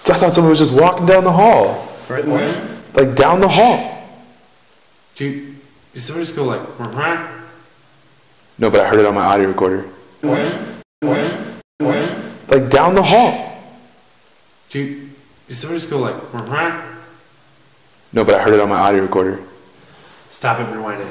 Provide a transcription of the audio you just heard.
I thought someone was just walking down the hall. Right in the way? Like down the hall. Dude, did somebody just go like, No, but I heard it on my audio recorder. Like down the hall. Dude, did somebody just go like, No, but I heard it on my audio recorder. Stop it, rewind it.